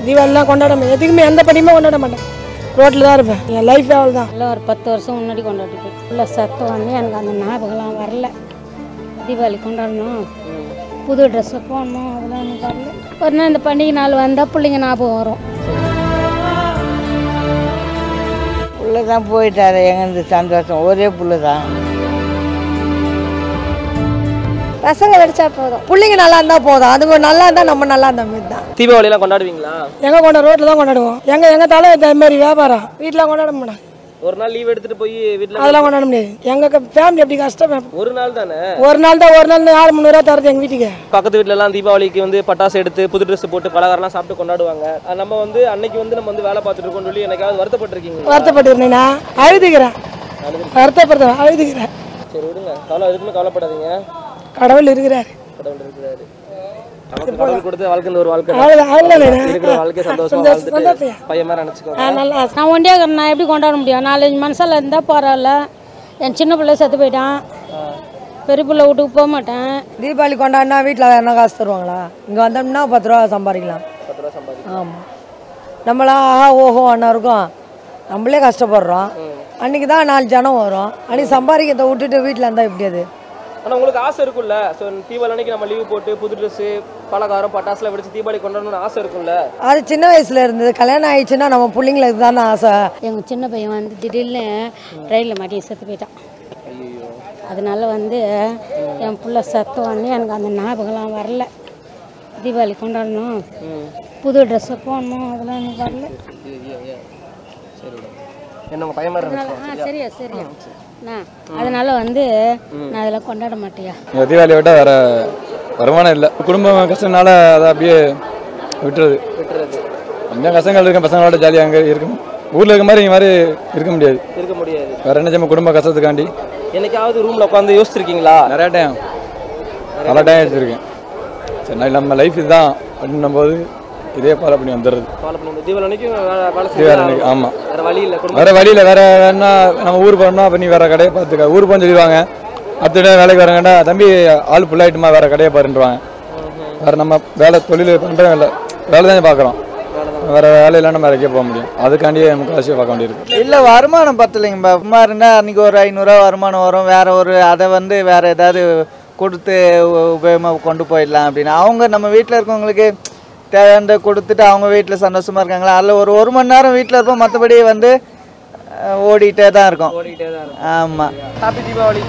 தீபாவளிலாம் கொண்டாட மாட்டேன், எதுக்குமே எந்த பண்டிகையுமே கொண்டாட மாட்டேன். ரோட்டில் தான் இருப்பேன். என் லைஃப் அவ்வளோ தான். இல்லை ஒரு 10 வருஷம் முன்னாடி கொண்டாடிப்பேன். இல்லை சத்தம் வந்து எனக்கு அந்த ஞாபகம்லாம் வரல. தீபாவளி கொண்டாடணும், புது ட்ரெஸ்ஸு போடணும், அதெல்லாம் எனக்கு வரல. ஒரு நாள் இந்த பண்டிகை நாள் வந்தால் பிள்ளைங்க ஞாபகம் வரும். புள்ள தான் போயிட்டாரு, எங்களுக்கு சந்தோஷம். ஒரே புள்ள தான். பசங்க வெடிச்சா போதும், பிள்ளைங்க நல்லா இருந்தா போதும். அதுங்க நல்லா இருந்தா நம்ம நல்லா இருந்த மாதிரி தான். தீபாவளியெல்லாம் கொண்டாடுவீங்களா? எங்கே ரோட்டில் தான் கொண்டாடுவோம். எங்கள் தலை இந்த மாதிரி வியாபாரம் வீட்டில் கொண்டாட மாட்டோம். ஒரு நாள் லீவ் எடுத்துட்டு போய் வீட்டில் அதெல்லாம் கொண்டாட முடியாது. எங்கள் ஃபேமிலி எப்படி கஷ்டம். ஒரு நாள் தானே, ஒரு நாள் தான். ஒரு நாள் 400-300 தரது எங்கள் வீட்டுக்கு. பக்கத்து வீட்டிலலாம் தீபாவளிக்கு வந்து பட்டாசு எடுத்து புது ட்ரெஸ் போட்டு பலகாரம்லாம் சாப்பிட்டு கொண்டாடுவாங்க. நம்ம வந்து அன்னைக்கு வந்து நம்ம வந்து வேலை பார்த்துட்டு இருக்கோம்னு சொல்லி எனக்காவது வருத்தப்பட்டிருக்கீங்க? வருத்தப்பட்டுருந்தேன்னா அழுதுக்கிறேன், வருத்தப்படுறேன், அழுதுக்கிறேன். சரி விடுங்க, எதுக்குமே கவலைப்படாதீங்க. கடவுள் இருக்கிறாரு. கடவுள் இருக்கிறாரு. நமக்கு கடவுள் கொடுத்த வாழ்க்கை ஒரு வாழ்க்கை. இருக்கிற வாழ்க்கை சந்தோஷமா வாழ்ந்துட்டு பையன் மாதிரி நினைச்சுக்கோங்க. நான் ஒண்டியா நான் எப்படி கொண்டாட முடியும்? 4-5 மனசில் இருந்தால் பரவாயில்ல. என் சின்ன பிள்ளை செத்து போயிட்டான், பெரிய பிள்ளை வீட்டுக்கு போக மாட்டேன். தீபாவளி கொண்டாடினா வீட்டில் என்ன காசு தருவாங்களா? இங்கே வந்தோம்னா 10 ரூபா சம்பாதிக்கலாம். 10 ரூபா சம்பாதிக்கலாம். ஆமாம், நம்மளா ஆஹா ஓஹோ அண்ணா இருக்கும், நம்மளே கஷ்டப்படுறோம். அன்றைக்கி தான் 4 ஜனம் வரும். அன்றைக்கி சம்பாதிக்கிறத விட்டுட்டு வீட்டில் இருந்தால் எப்படி அது? ஆனால் உங்களுக்கு ஆசை இருக்கும்ல, ஸோ தீபாவளி அன்னைக்கு நம்ம லீவ் போட்டு புது ட்ரெஸ்ஸு பலகாரம் பட்டாசுலாம் வெடிச்சு தீபாவளி கொண்டாடணும்னு ஆசை இருக்கும்ல? அது சின்ன வயசில் இருந்தது. கல்யாணம் ஆயிடுச்சுன்னா நம்ம பிள்ளைங்களுக்கு தானே ஆசை. எங்கள் சின்ன பையன் வந்து திடீர்னு ட்ரெயினில் மாட்டி செத்து போயிட்டான். அதனால வந்து என் பிள்ளை சத்தம் வந்து எனக்கு அந்த ஞாபகம்லாம் வரல. தீபாவளி கொண்டாடணும், புது ட்ரெஸ்ஸு போடணும், அதெல்லாம் எனக்கு வரல. என்ன உங்கள் பையன் மாதிரி? சரியா சரியா. அதனால வந்து நான் அதெல்லாம் கொண்டாட மாட்டேயா. தீபாவளி விட்டால் வேற வருமானம் இல்லை. குடும்பம் கஷ்டம்னால அதை அப்படியே விட்டுறது. கொஞ்சம் கஷ்டங்கள் இருக்கும், பசங்களோட ஜாலியாக அங்கே இருக்கும். ஊரில் இருக்க மாதிரி இங்கே மாதிரி இருக்க முடியாது. வேற என்ன செய்ய, குடும்ப கஷ்டத்துக்காண்டி. என்னைக்காவது ரூமில் உட்காந்து யோசிச்சிருக்கீங்களா? நிறையா டைம், பல டைம் யோசிச்சிருக்கேன். சரி நம்ம லைஃப் இதுதான் அப்படின்னும் போது இதே ஃபாலோ பண்ணி வந்துடுறது. ஆமாம், வேற வழி இல்லை. வேற என்ன நம்ம ஊர் போனோம்னா அப்போ நீ வேற கடையை பார்த்துக்க. ஊர் போன்னு சொல்லிடுவாங்க. அடுத்த வேலைக்கு வரங்கண்டா தம்பி ஆள் ஃபுல்லாகிட்டுமா வேற கடையை பாருன்றாங்க. வேற நம்ம வேலை தொழில் பண்ணுறோம் இல்லை, வேலை தான் பார்க்குறோம். வேற வேலையெல்லாம் நம்ம இறக்கே போக முடியும். அதுக்காண்டியே நமக்கு அவசியம் பார்க்க வேண்டியிருக்கு. இல்லை, வருமானம் பத்தலைங்கப்பா. சும்மா இருந்தால் அன்றைக்கி ஒரு 500 ரூபா வருமானம் வரும். வேற ஒரு அதை வந்து வேற ஏதாவது கொடுத்து உபயோகமாக கொண்டு போயிடலாம் அப்படின்னு. அவங்க நம்ம வீட்டில் இருக்கவங்களுக்கு தேவையான கொடுத்துட்டு அவங்க வீட்டில் சந்தோஷமா இருக்காங்களா? அதில் ஒரு மணி நேரம் வீட்டில் இருப்போம், மற்றபடி வந்து ஓடிட்டே தான் இருக்கும். ஓடிட்டே தான் இருக்கும். ஆமாம். ஹாப்பி தீபாவளி.